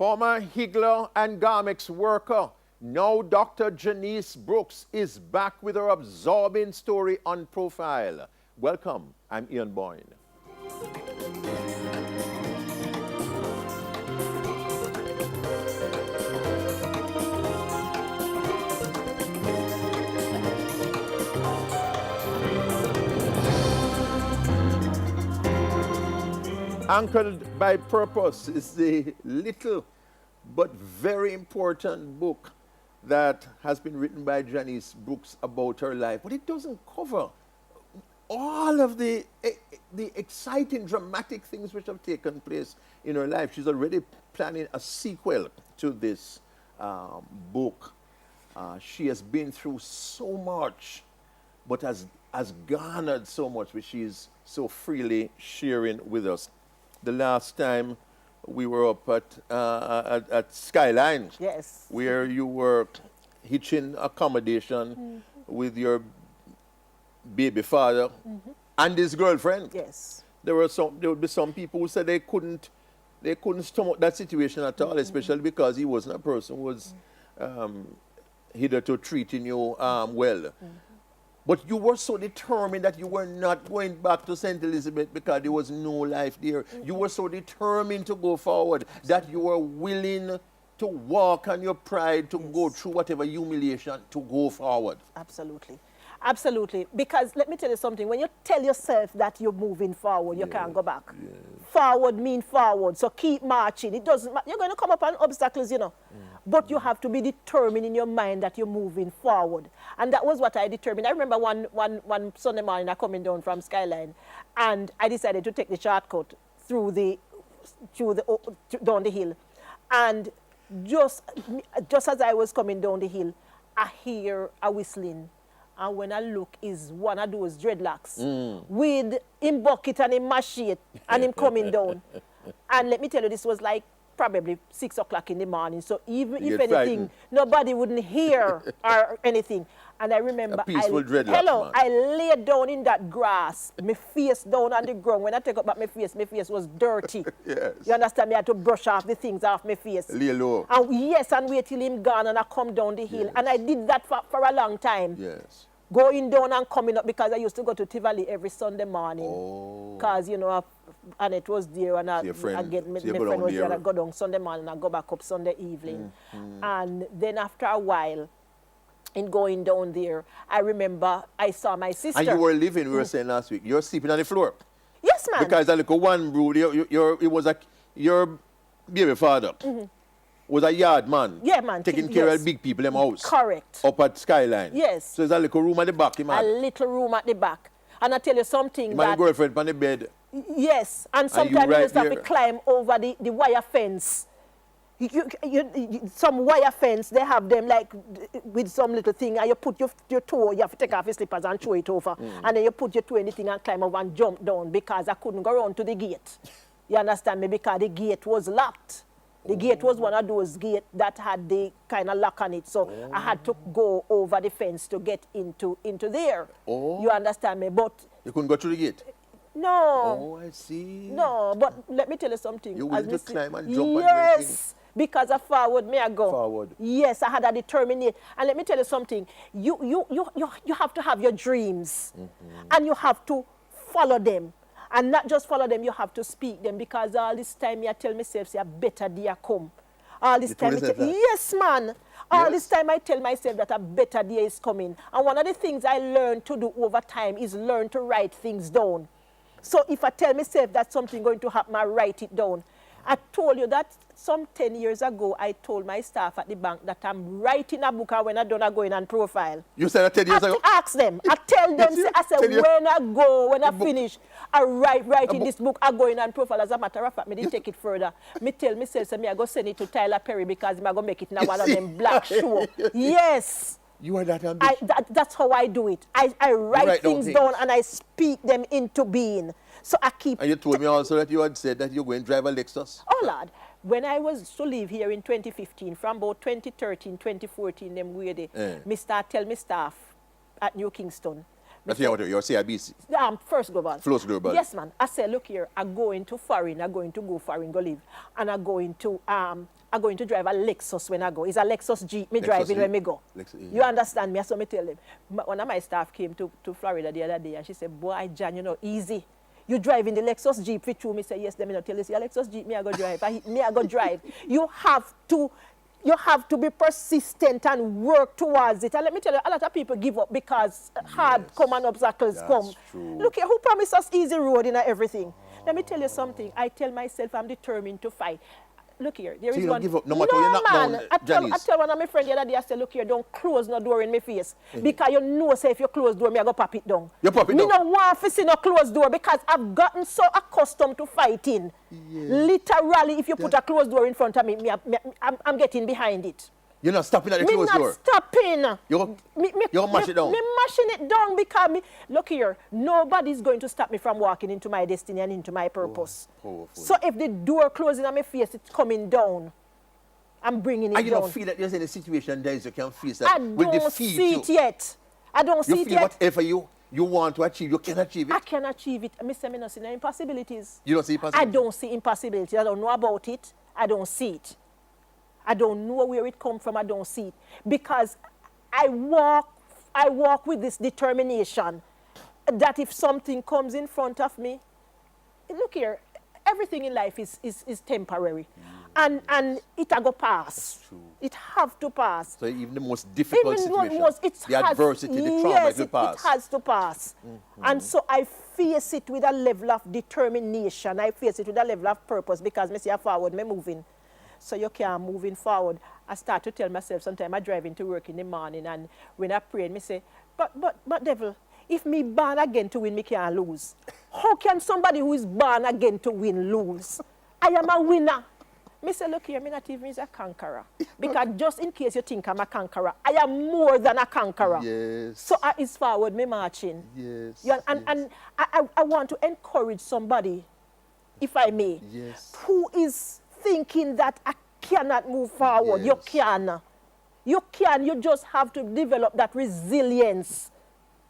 Former Higler and Garmex worker, now Dr. Janice Brooks, is back with her absorbing story on Profile. Welcome, I'm Ian Boyne. Anchored by Purpose is the little but very important book that has been written by Janice Brooks about her life. But it doesn't cover all of the exciting, dramatic things which have taken place in her life. She's already planning a sequel to this book. She has been through so much, but has garnered so much, which she's so freely sharing with us. The last time we were up at Skyline, yes, where you were hitching accommodation with your baby father and his girlfriend. yes. There would be some people who said they couldn't stomach that situation at all, especially because he wasn't a person who was hitherto treating you well. But you were so determined that you were not going back to St. Elizabeth because there was no life there. You were so determined to go forward that you were willing to walk on your pride, to go through whatever humiliation, to go forward. Absolutely. Absolutely. Because let me tell you something. When you tell yourself that you're moving forward, you can't go back. Yes. Forward means forward. So keep marching. It doesn't matter. You're going to come upon obstacles, you know. But you have to be determined in your mind that you're moving forward. And that was what I determined. I remember one Sunday morning I coming down from Skyline, and I decided to take the shortcut down the hill. And just as I was coming down the hill, I hear a whistling. And when I look, is one of those dreadlocks with him bucket and him machete and him coming down. And let me tell you, this was like probably 6 o'clock in the morning. So even if anything, frightened. nobody wouldn't hear or anything. And I remember, I laid down in that grass, my face down on the ground. When I take up back my face was dirty. Yes. You understand me? I had to brush off the things off my face. Lay low. And yes, and wait till him gone and I come down the hill. Yes. And I did that for a long time. Yes. Going down and coming up, because I used to go to Tivoli every Sunday morning. Oh. Because, you know, and it was there, and I get my friend was there, and I go down Sunday morning and I go back up Sunday evening. And then after a while, in going down there, I remember I saw my sister. And you were living, we were saying last week, you're sleeping on the floor. Yes, man. Because a little one brood, your baby father was a yard man. Yeah, man. Taking care of big people in the house. Correct. Up at Skyline. Yes. So there's a little room at the back, man. A little room at the back. And I tell you something My girlfriend on the bed. Yes, and sometimes you just have to climb over the wire fence. Some wire fence, they have them like with some little thing, and you put your toe, you have to take off your slippers and throw it over. And then you put your toe in the thing and climb over and jump down, because I couldn't go around to the gate. You understand me? Because the gate was locked. The gate was one of those gates that had the kind of lock on it. So I had to go over the fence to get into there. You understand me? But you couldn't go through the gate? No. Oh, I see. No, but let me tell you something. You willing to climb and jump? Yes, because of forward may I go. Forward. Yes, I had a determination. And let me tell you something. You have to have your dreams. And you have to follow them. And not just follow them, you have to speak them, because all this time I tell myself, say, a better day come. All this time, yes, man. All this time I tell myself that a better day is coming. And one of the things I learned to do over time is learn to write things down. So if I tell myself that something going to happen, I write it down. I told you that some 10 years ago, I told my staff at the bank that I'm writing a book, and when I done, I go in and profile. You said that 10 years ago? I ask them. I tell them, I say, when I finish, I write in this book, I go in and profile. As a matter of fact, me didn't take it further. Me tell myself, so I go send it to Tyler Perry, because I'm going to make it in one of them black shoes. Yes. You are that ambitious. That's how I do it. I write things down and I speak them into being. So I keep... And you told me also that you had said that you're going to drive a Lexus. Oh, Lord. When I was to live here in 2015, from about 2013, 2014, them way they, me start tell me staff at New Kingston, That's your CIBC. First global. Flows global. Yes, man. I said, look here, I'm going to foreign. I'm going to go foreign, go live. And I'm going to drive a Lexus when I go. It's a Lexus Jeep me driving when me go. You understand me? So me tell them. One of my staff came to Florida the other day and she said, boy, Jan, you know, easy. You driving the Lexus Jeep fit through me say, yes, let me not tell you, see a Lexus Jeep, me I go drive. I go drive. You have to be persistent and work towards it. And let me tell you, a lot of people give up because hard common obstacles come. True. Look here, who promised us easy road in everything? Let me tell you something. I tell myself I'm determined to fight. Look here, there is one. Give up no matter you're not down, I tell one of my friends the other day, I said, look here, don't close no door in my face. Because you know, say if you close door, me I go pop it down. You pop it down? Me no want to see no closed door because I've gotten so accustomed to fighting. Yeah. Literally, if you put a closed door in front of me, I'm getting behind it. You're not stopping at the closed door? Me not stopping. You're mashing it down? Me mashing it down because look here, nobody's going to stop me from walking into my destiny and into my purpose. So if the door closing on my face, it's coming down. I'm bringing it down. And you don't feel that there's any situation there you can face that will defeat you? I don't see it yet. I don't see it yet. You feel whatever you want to achieve, you can achieve it? I can achieve it. I don't see no impossibilities. You don't see impossibilities? I don't see impossibilities. I don't know about it. I don't see it. I don't know where it comes from. I don't see it. Because I walk with this determination that if something comes in front of me, look here, everything in life is temporary. And it will go pass. It have to pass. So even the most difficult situation, the adversity, the trauma, yes, it will pass. It has to pass. And so I face it with a level of determination. I face it with a level of purpose because I see forward, me moving. So you can't moving forward. I start to tell myself, sometimes I drive into work in the morning and when I pray, I say, but devil, if me born again to win, me can't lose. How can somebody who is born again to win lose? I am a winner. Me say, look here, me not even is a conqueror. Because just in case you think I'm a conqueror, I am more than a conqueror. Yes. So I is forward, me marching. Yes. And I want to encourage somebody, if I may, who is thinking that I cannot move forward. You can. You can. You just have to develop that resilience.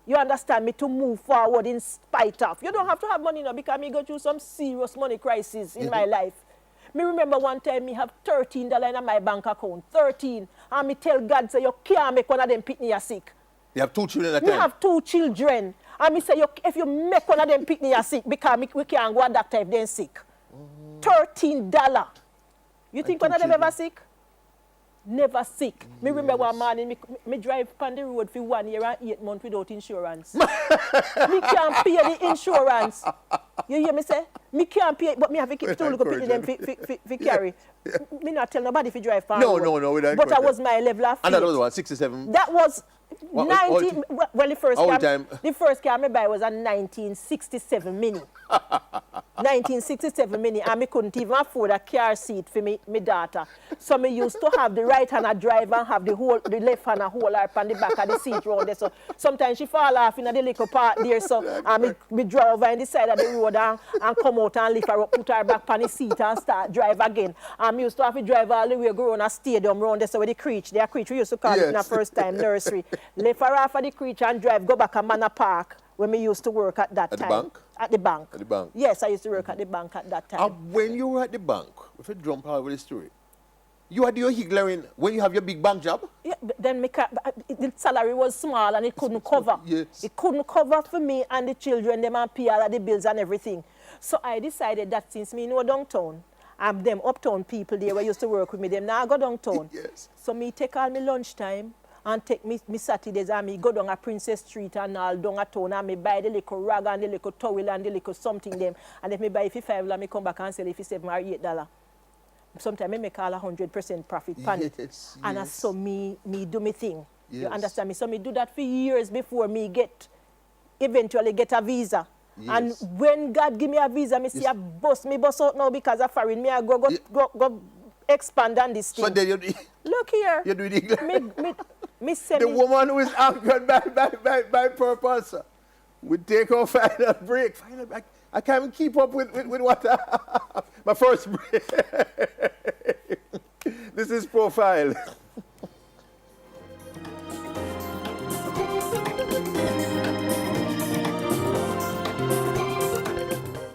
You understand me? To move forward in spite of. You don't have to have money now because I go through some serious money crisis in my life. Me remember one time me have $13 in my bank account. 13. And me tell God, say, you can't make one of them pitney sick. You have 2 children at a time? Me have 2 children. And me say, if you make one of them pitney sick, because we can't go to doctor if they're sick. $13. You think one of them ever sick? Never sick. Yes. Me remember one morning, me drive on the road for 1 year and 8 months without insurance. Me can't pay the insurance. You hear me say? Me can't pay, but me have to keep to look up at them for carry. Me not tell nobody if you drive far. No. But that was my level of faith. And that was what, 67? That was 19. Well, the first car I buy was a 1967 Mini. 1967 Mini, and I couldn't even afford a car seat for me daughter. So I used to have the right hand drive and have the left hand hold her on the back of the seat round there. So sometimes she fall off in the little part there. So me drove her on the side of the road and come out and lift her up, put her back on the seat and start drive again. And I used to have to drive all the way go around a stadium round there. So with the creech we used to call it in the first time nursery. Lift her off of the creech and drive, go back to Manor Park when we used to work at that time. At the bank? At the bank. At the bank? Yes, I used to work at the bank at that time. And when you were at the bank, if you jump out with the story, you had your higgling when you have your big bank job? Yeah, but then the salary was small and it couldn't cover. Yes. It couldn't cover for me and the children, them and pay all of the bills and everything. So I decided that since me know downtown, and them uptown people there who used to work with me, them now I go downtown. Yes. So me take all my lunchtime and take me Saturdays and me go down a Princess Street and all down a town and me buy the little rag and the little towel and the little something them. And if me buy it for $5, me come back and sell it for $7 or $8. Sometimes I make all 100% profit on it. Yes. And so me do me thing. Yes. You understand me? So me do that for years before me eventually get a visa. Yes. And when God give me a visa, me see I bust out now because of foreign. Me I go expand on this thing. So then look here. You do it. Me say the woman who is anchored by purpose would take her final break. I can't even keep up with what my first break. This is Profile.